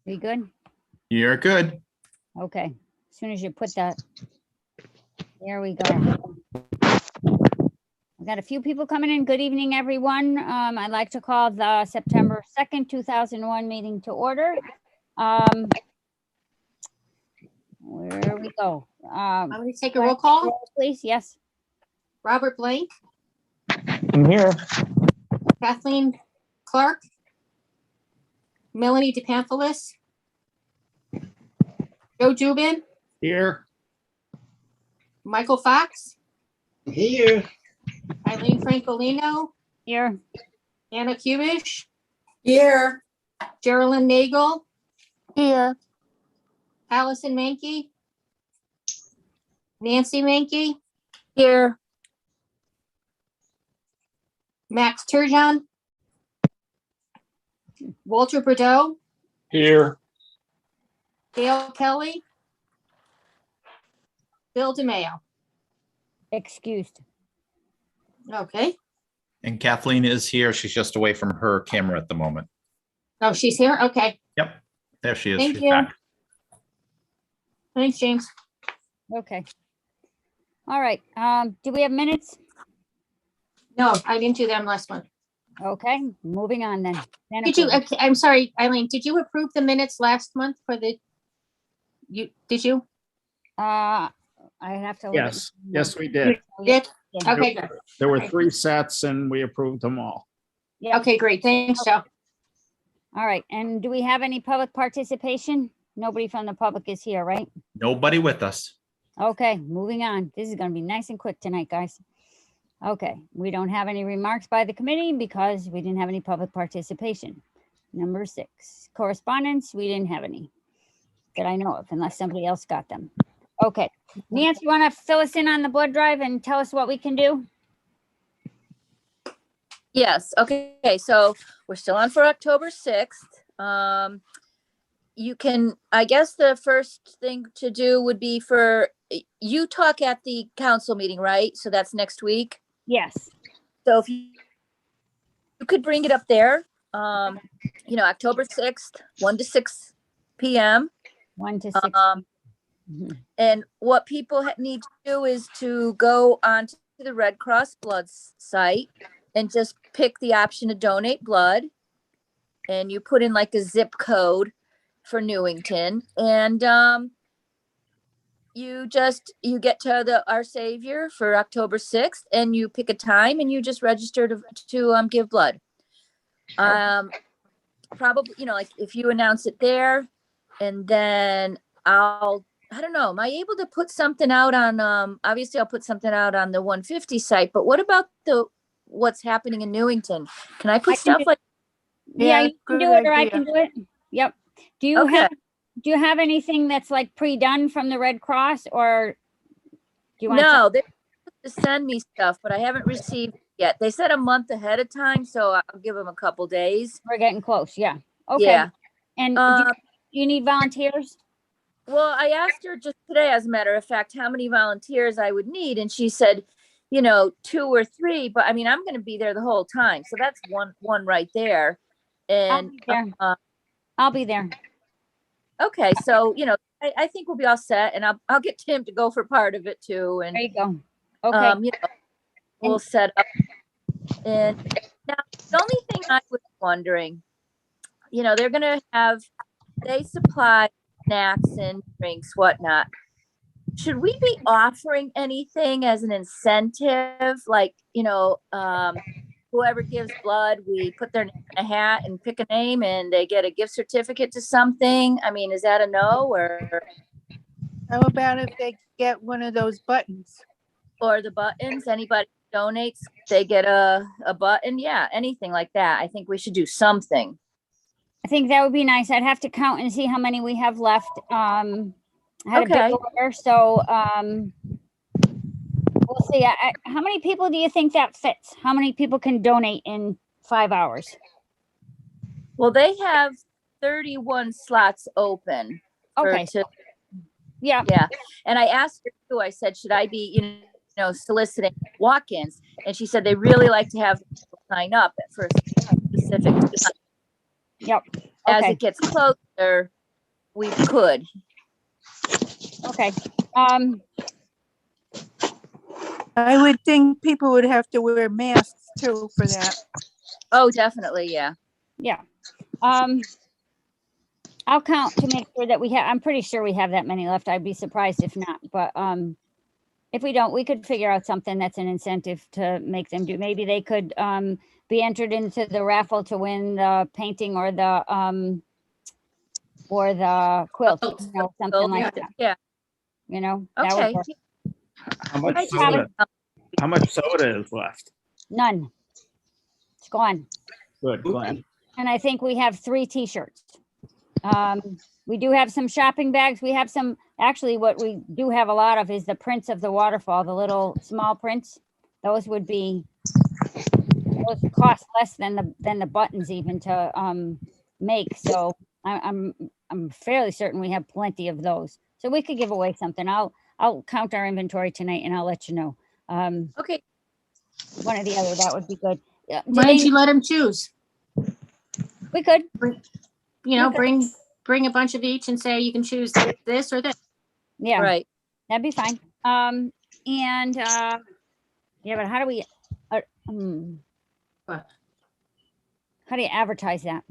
You good? You're good. Okay. As soon as you put that, there we go. We got a few people coming in. Good evening, everyone. I'd like to call the September 2nd, 2001 meeting to order. Where we go? I'm going to take a roll call. Please, yes. Robert Blank, I'm here. Kathleen Clark, Melanie DePamphilis, Joe Jubin, Here. Michael Fox, Here. Eileen Francolino, Here. Anna Kubish, Here. Geraldine Nagel, Here. Allison Mankey, Nancy Mankey, Here. Max Turgeon, Walter Bordeaux, Here. Dale Kelly, Bill DeMayo. Excused. Okay. And Kathleen is here. She's just away from her camera at the moment. Oh, she's here? Okay. Yep. There she is. Thank She's you. back. Thanks, James. Okay. All right. Do we have minutes? No, I didn't do them last month. Okay, moving on then. Did you, I'm sorry, Eileen, did you approve the minutes last month for the, did you? I have to. look at- Yes. Yes, we did. Did? Yeah. Okay, good. There were 3 sets and we approved them all. Yeah. Okay, great. Thanks, Joe. All right. And do we have any public participation? Nobody from the public is here, right? Nobody with us. Okay, moving on. This is going to be nice and quick tonight, guys. Okay, we don't have any remarks by the committee because we didn't have any public participation. Number 6, correspondence, we didn't have any that I know of, unless somebody else got them. Okay, Nancy, you want to fill us in on the blood drive and tell us what we can do? Yes. Okay. So we're still on for October 6th. You can, I guess the first thing to do would be for you talk at the council meeting, right? So that's next week. Yes. So if you could bring it up there, October 6th, 1 to 6 p.m. 1 to 6. Mhm. And what people need to do is to go onto the Red Cross blood site and just pick the option to donate blood. And you put in like a zip code for Newington. And you get to our Savior for October 6th and you pick a time and you just register to give blood. Probably, like if you announce it there, and then I don't know, am I able to put something out on, obviously I'll put something out on the 150 site, but what about what's happening in Newington? Can I put stuff like? Yeah, you can do it or I idea. can do it. Yep. Do you have anything that's like pre-done from the Red Cross, or do you want No, they're supposed to send me stuff, but I haven't received it yet. They said a month ahead of time, so I'll give them a couple days. We're getting close. Yeah. Okay. Yeah. And Um, do you need volunteers? Well, I asked her just today, as a matter of fact, how many volunteers I would need. And she said, 2 or 3, but I mean, I'm going to be there the whole time. So that's one right there. And I'll be there. Okay. So, I think we'll be all set, and I'll get Tim to go for part of it too. And There you go. Okay. We'll set up. And now the only thing I was wondering, they're going to they supply snacks and drinks, whatnot. Should we be offering anything as an incentive? Like, whoever gives blood, we put their name in a hat and pick a name and they get a gift certificate to something. I mean, is that a no, or? How about if they get one of those buttons? Or the buttons, anybody donates, they get a button. Yeah, anything like that. I think we should do something. I think that would be nice. I'd have to count and see how many we have left. I had a big order, so we'll see. How many people do you think that fits? How many people can donate in 5 hours? Well, they have 31 slots open. Okay. Yeah, Yeah. And I asked her too, I said, should I be, soliciting walk-ins? And she said they really like to have people sign up for a specific time. yep. As Okay, it gets closer, we could. okay. I would think people would have to wear masks too for that. Oh, definitely. Yeah. Yeah. I'll count to make sure that I'm pretty sure we have that many left. I'd be surprised if not, but, if we don't, we could figure out something that's an incentive to make them do. Maybe they could, be entered into the raffle to win the painting or the quilt, something Oh, like that, yeah. that would Okay. work. How much I just Probably- soda? How much soda is left? None. It's gone. Good, Glenn. And I think we have 3 t-shirts. We do have some shopping bags. We have some, actually what we do have a lot of is the prints of the waterfall, the little small prints. Those cost less than the buttons even to make. So I'm fairly certain we have plenty of those. So we could give away something. I'll count our inventory tonight and I'll let you know. Okay. One or the other, that would be good. Yeah, Why don't you let them choose? we could. Okay. Bring a bunch of each and say you can choose this or this. Yeah. Right. That'd be fine. Yeah, but how do we, What? how do you advertise that?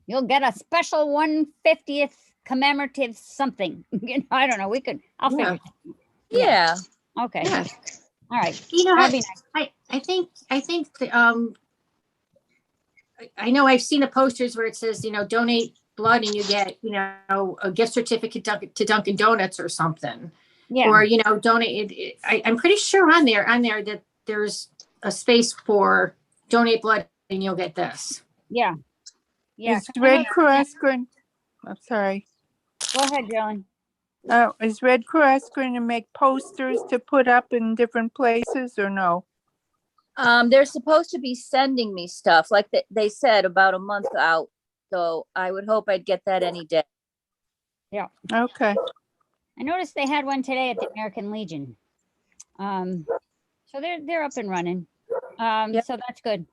You'll get a special 150th commemorative something. I don't know. I'll figure it out. Yeah. Okay. Yeah. All right. You know, That'd be nice. I think, I know I've seen the posters where it says, donate blood and you get, a gift certificate to Dunkin' Donuts or something. Yeah. Or, donate, I'm pretty sure on there that there's a space for donate blood and you'll get this. Yeah. Yeah. Is Red Cross going, I'm sorry. Go ahead, Jolene. Is Red Cross going to make posters to put up in different places or no? They're supposed to be sending me stuff, like they said, about a month out. So I would hope I'd get that any day. Okay. I noticed they had one today at the American Legion. So they're up and running. Yep. So that's good.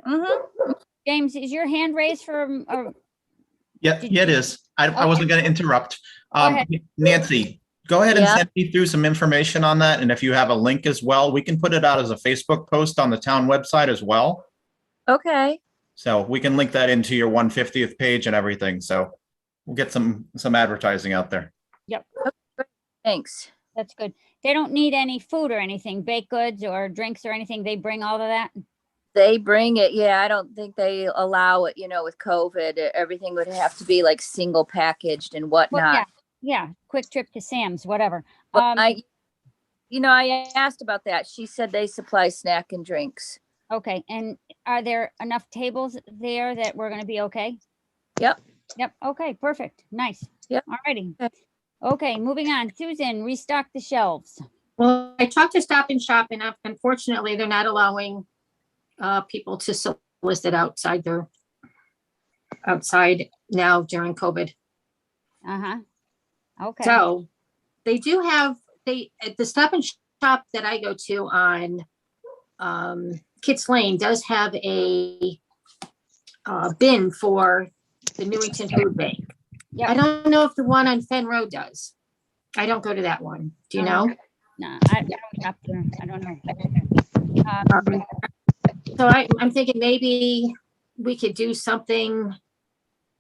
Mm-hmm. James, is your hand raised for, Yeah, it is. I wasn't going to interrupt. ahead. Nancy, go ahead and Yeah. send me through some information on that. And if you have a link as well, we can put it out as a Facebook post on the town website as well. Okay. So we can link that into your 150th page and everything. So we'll get some advertising out there. Thanks. That's good. They don't need any food or anything, baked goods or drinks or anything. They bring all of that. They bring it. Yeah, I don't think they allow it, with COVID. Everything would have to be like single packaged and whatnot. Well, yeah. Quick trip to Sam's, whatever. But I asked about that. She said they supply snack and drinks. Okay. And are there enough tables there that we're going to be okay? Yep. Okay. Perfect. Nice. Yep. All righty. Okay. Okay. Moving on. Susan, restock the shelves. Well, I talked to Stop and Shop and unfortunately they're not allowing people to solicit outside now during COVID. Uh-huh. Okay. So they do have, at the Stop and Shop that I go to on Kits Lane does have a bin for the Newington Food Bank. Yep. I don't know if the one on Fen Road does. I don't go to that one. Do you know? No, I don't shop there. I don't know. So I'm thinking maybe we could do something.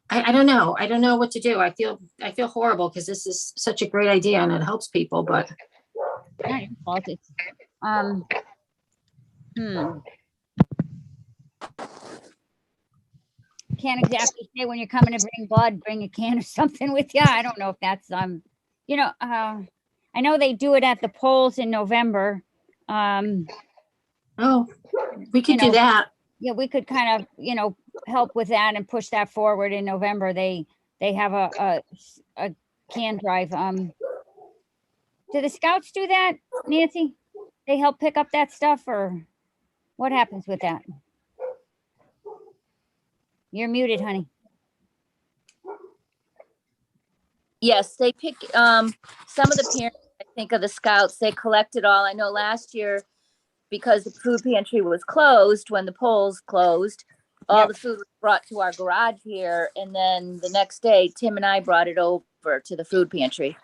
I don't know. I don't know what to do. I feel horrible because this is such a great idea and it helps people, but Not your fault. It's, Can't exactly say when you're coming to bring blood, bring a can or something with you. I don't know if that's, I know they do it at the polls in November. oh, we could You know, do that. Yeah, we could kind of, help with that and push that forward in November. They have a can drive. Do the scouts do that, Nancy? They help pick up that stuff or what happens with that? You're muted, honey. Yes, they pick, some of the parents, I think of the scouts, they collect it all. I know last year, because the food pantry was closed, when the polls closed, all Yep. the food was brought to our garage here. And then the next day, Tim and I brought it over to the food pantry.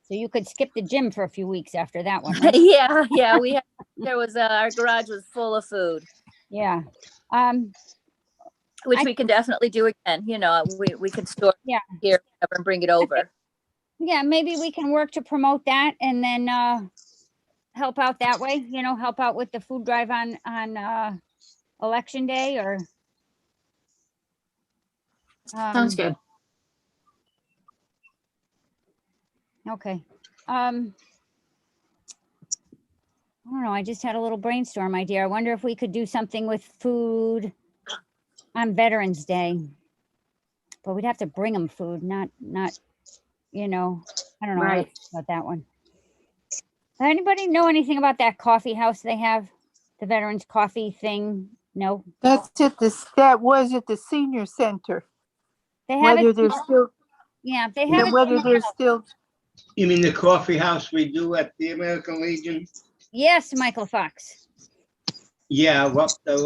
So you could skip the gym for a few weeks after that one, right? Yeah, we had, our garage was full of food, Yeah. which I- we can definitely do again. You know, we can store Yeah. it here and bring it over. Yeah, maybe we can work to promote that and then help out that way, you know, help out with the food drive on election day or Sounds good. okay. I don't know, I just had a little brainstorm idea. I wonder if we could do something with food on Veterans Day. But we'd have to bring them food, not, you know, I don't know Right. about that one. Anybody know anything about that coffee house they have? The Veterans Coffee thing? No? That was at the senior center. They have Whether it, there's still, yeah, they have it. whether there's still, You mean the coffee house we do at the American Legion? Yes, Michael Fox. Yeah, what do you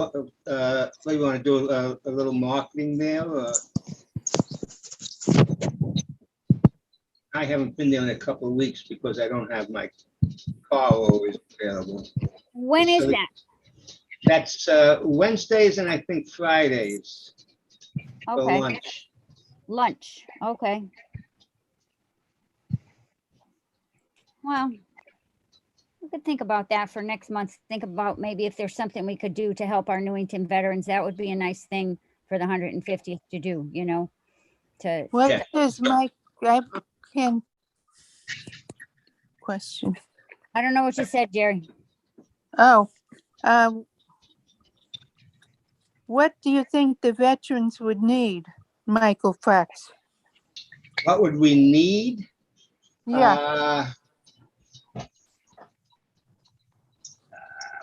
want to do, a little marketing there? I haven't been there in a couple of weeks because I don't have my car always available. When is So that? That's Wednesdays and I think Fridays for Okay, lunch. lunch, okay. Well, we could think about that for next month. Think about maybe if there's something we could do to help our Newington veterans. That would be a nice thing for the 150th to do, you know, to, what Yeah. does Mike, I can question. I don't know what you said, Jerry. Oh, what do you think the veterans would need, Michael Fox? What would we need? Yeah,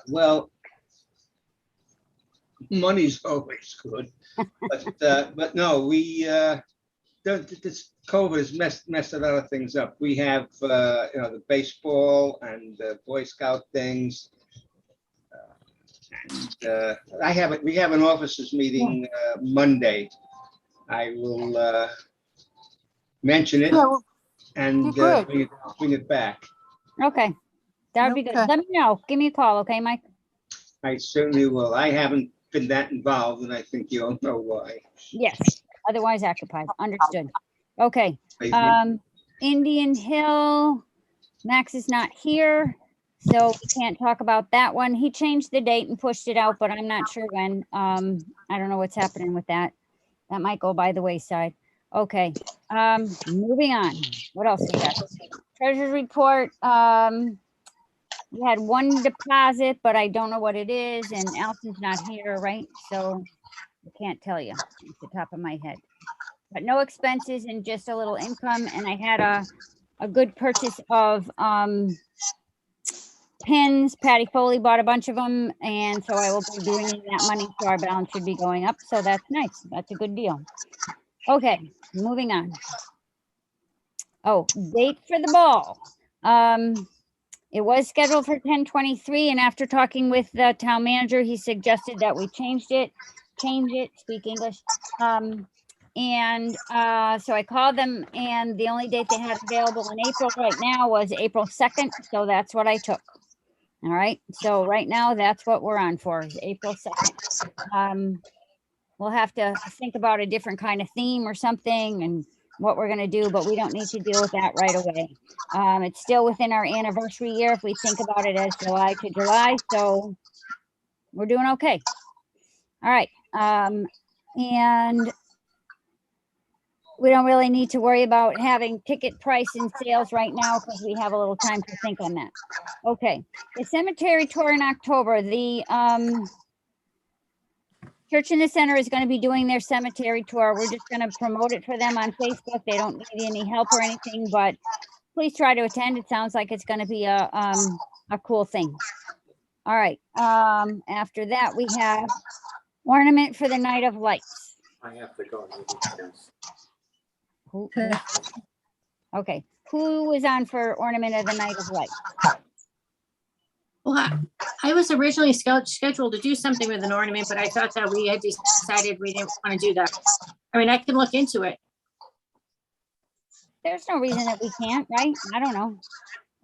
Well, money's always good, but no, this COVID has messed a lot of things up. We have, the baseball and the Boy Scout things. We have an officers meeting Monday. I will mention it yeah, well, and Good. bring it back. Okay, that would be good. Okay. Let me know. Give me a call, okay, Mike? I certainly will. I haven't been that involved, and I think you'll know why. Yes, otherwise occupied. Understood. Okay, Maybe. Indian Hill, Max is not here, so we can't talk about that one. He changed the date and pushed it out, but I'm not sure when. I don't know what's happening with that. That might go by the wayside. Okay, moving on. What else we got? Treasurer's report. We had one deposit, but I don't know what it is, and Allison's not here, right? So I can't tell you off the top of my head. But no expenses and just a little income, and I had a good purchase of pins. Patty Foley bought a bunch of them, and so I will be bringing that money, so our balance should be going up. So that's nice. That's a good deal. Okay, moving on. Oh, date for the ball. It was scheduled for 10/23, and after talking with the town manager, he suggested that we change it, speak English. So I called them, and the only date they had available in April right now was April 2nd, so that's what I took. All right, so right now, that's what we're on for, is April 2nd. We'll have to think about a different kind of theme or something and what we're gonna do, but we don't need to deal with that right away. It's still within our anniversary year if we think about it as July to July, so we're doing okay. All right, and we don't really need to worry about having ticket price and sales right now because we have a little time to think on that. Okay, the cemetery tour in October, the Church in the Center is going to be doing their cemetery tour. We're just going to promote it for them on Facebook. They don't need any help or anything, but please try to attend. It sounds like it's going to be a cool thing. All right. After that, we have Ornament for the Night of Lights. I have to go. Okay, who was on for Ornament of the Night of Light? Well, I was originally scheduled to do something with an ornament, but I thought that we had decided we didn't want to do that. I mean, I can look into it. There's no reason that we can't, right? I don't know.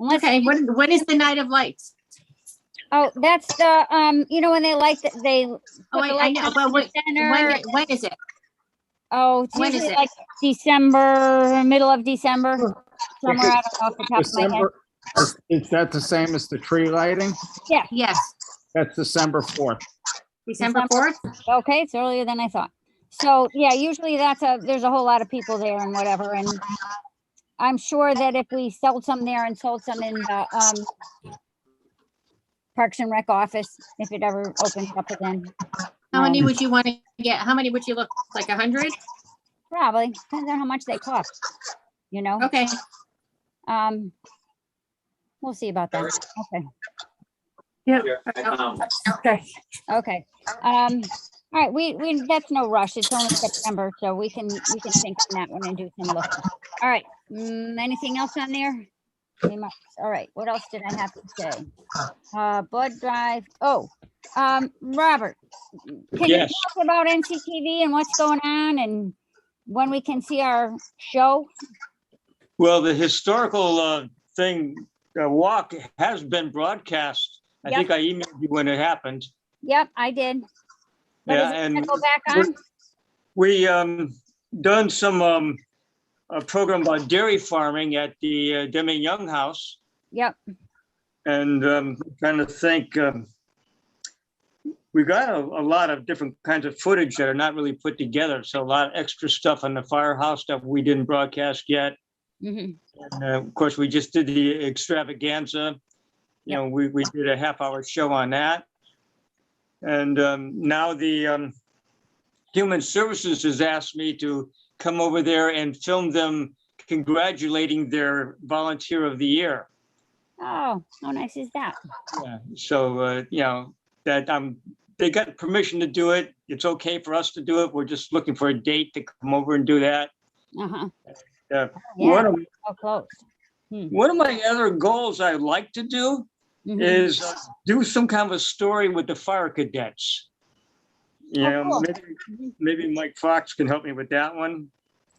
Unless, Okay, what is the Night of Lights? oh, that's the, you know, when they light, they put Oh, the I light know, on but in the center. when is it? Oh, it's when is usually it? like December, middle of December, somewhere, I don't know off the top of my head. December, is that the same as the tree lighting? Yes, That's December 4th. December 4th? Okay, it's earlier than I thought. So, yeah, usually there's a whole lot of people there and whatever, and I'm sure that if we sold some there and sold some in the Parks and Rec office, if it ever opens up again. How many would you want to get? How many would you look, like 100? Probably, depends on how much they cost, you know? Okay, We'll see about that. Okay, Yep. Okay. okay. All right, we that's no rush. It's only September, so we can think on that one and do some looking. All right, anything else on there? Remarks. All right, what else did I have to say? Blood drive. Oh, Robert, can Yes. you talk about NCTV and what's going on and when we can see our show? Well, the historical walk has been broadcast. I Yep. think I emailed you when it happened. Yep, I did. But Yeah, is it gonna and go back on? we done some a program about dairy farming at the Deming Young House, Yep. and trying to think. We got a lot of different kinds of footage that are not really put together. So a lot of extra stuff on the firehouse stuff we didn't broadcast yet. Mhm. And of course, we just did the extravaganza. You know, we did a half-hour show on that. And now the Human Services has asked me to come over there and film them congratulating their volunteer of the year. Oh, how nice is that? Yeah. So, you know, that they got permission to do it. It's okay for us to do it. We're just looking for a date to come over and do that. Uh-huh. Yeah. Yeah, so close. One of my other goals I'd like to do Mhm. is do some kind of a story with the fire cadets. You Oh, know, cool. maybe Mike Fox can help me with that one.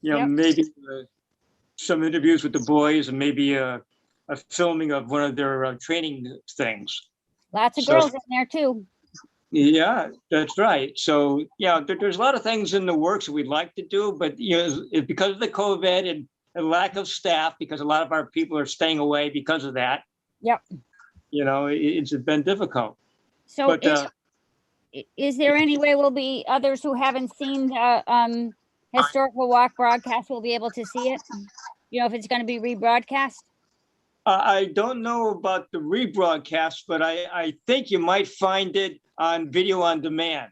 You know, Yep. maybe some interviews with the boys and maybe a filming of one of their training things. Lots of So- girls in there too. Yeah, that's right. So, yeah, there's a lot of things in the works that we'd like to do, but, you know, because of the COVID and lack of staff, because a lot of our people are staying away because of that. Yep. You know, it's been difficult. So But is there any way will be others who haven't seen the historical walk broadcast will be able to see it? You know, if it's going to be rebroadcast? I don't know about the rebroadcast, but I think you might find it on video on demand.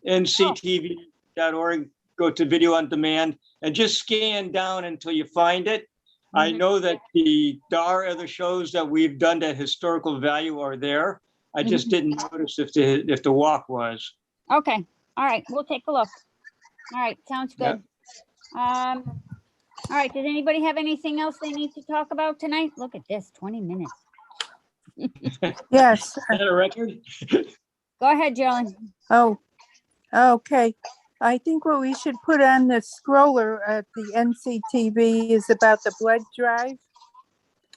nctv.org, go to video on demand and just scan down until you find it. I Mhm. know that there are other shows that we've done that historical value are there. I just didn't notice if the walk was. Okay. All right. We'll take a look. All right. Sounds good. All right. Does anybody have anything else they need to talk about tonight? Look at this, 20 minutes. Yes. Is that a record? Go ahead, Jolene. Oh, okay. I think what we should put on the scroller at the NCTV is about the blood drive.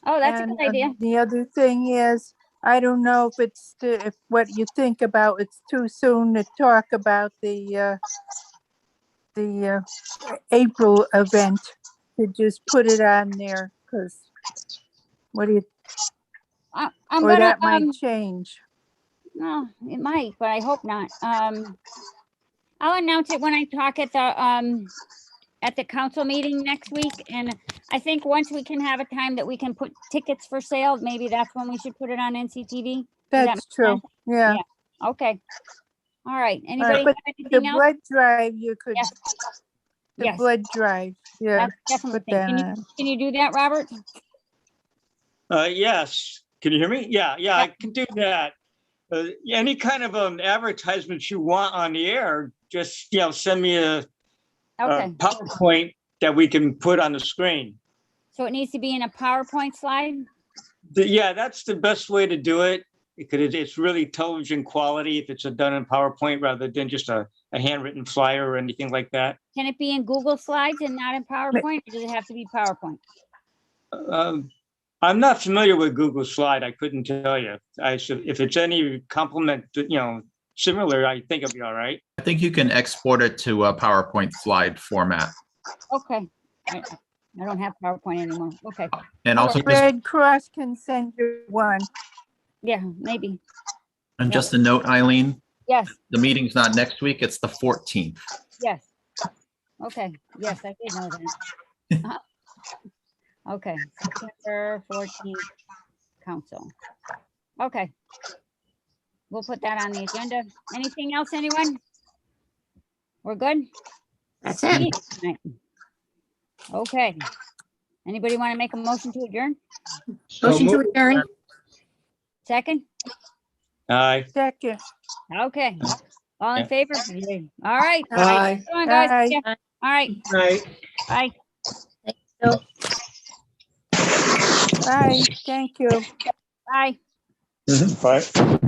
Oh, that's a And good idea. the other thing is, I don't know if if what you think about, it's too soon to talk about the April event, to just put it on there, because what do you, I'm or gonna, that might change. no, it might, but I hope not. I'll announce it when I talk at the council meeting next week. And I think once we can have a time that we can put tickets for sale, maybe that's when we should put it on NCTV. that That's make true, sense? yeah. Okay. All right. Anybody but have The anything else? blood drive, you could, Yes. the Yes. blood drive, yeah, That's definitely. put thing. that Can on. you do that, Robert? Yes. Can you hear me? Yeah, I can do that. Any kind of advertisements you want on the air, just, you know, send me a Okay. PowerPoint that we can put on the screen. So it needs to be in a PowerPoint slide? Yeah, that's the best way to do it, because it's really television quality if it's done in PowerPoint rather than just a handwritten flyer or anything like that. Can it be in Google Slides and not in PowerPoint, or does it have to be PowerPoint? I'm not familiar with Google Slide. I couldn't tell you. If it's any complement, similar, I think it'll be all right. I think you can export it to a PowerPoint slide format. Okay. I don't have PowerPoint anymore. Okay. And also, Red Cross can send you one. Yeah, maybe. and just a note, Eileen, Yes, the meeting's not next week, it's the 14th. yes. Okay, yes, I did know that. Okay, September 14th, council. Okay. We'll put that on the agenda. Anything else, anyone? We're good? That's it. Tonight. Okay. Anybody want to make a motion to adjourn? So Motion to moved. adjourn. Second? Aye. Second. Okay. All in Yeah. favor? Yay. All right. Aye. Come on, guys. Aye. Yeah. All right. Right. Bye. Bye. Thank you. Bye. Bye.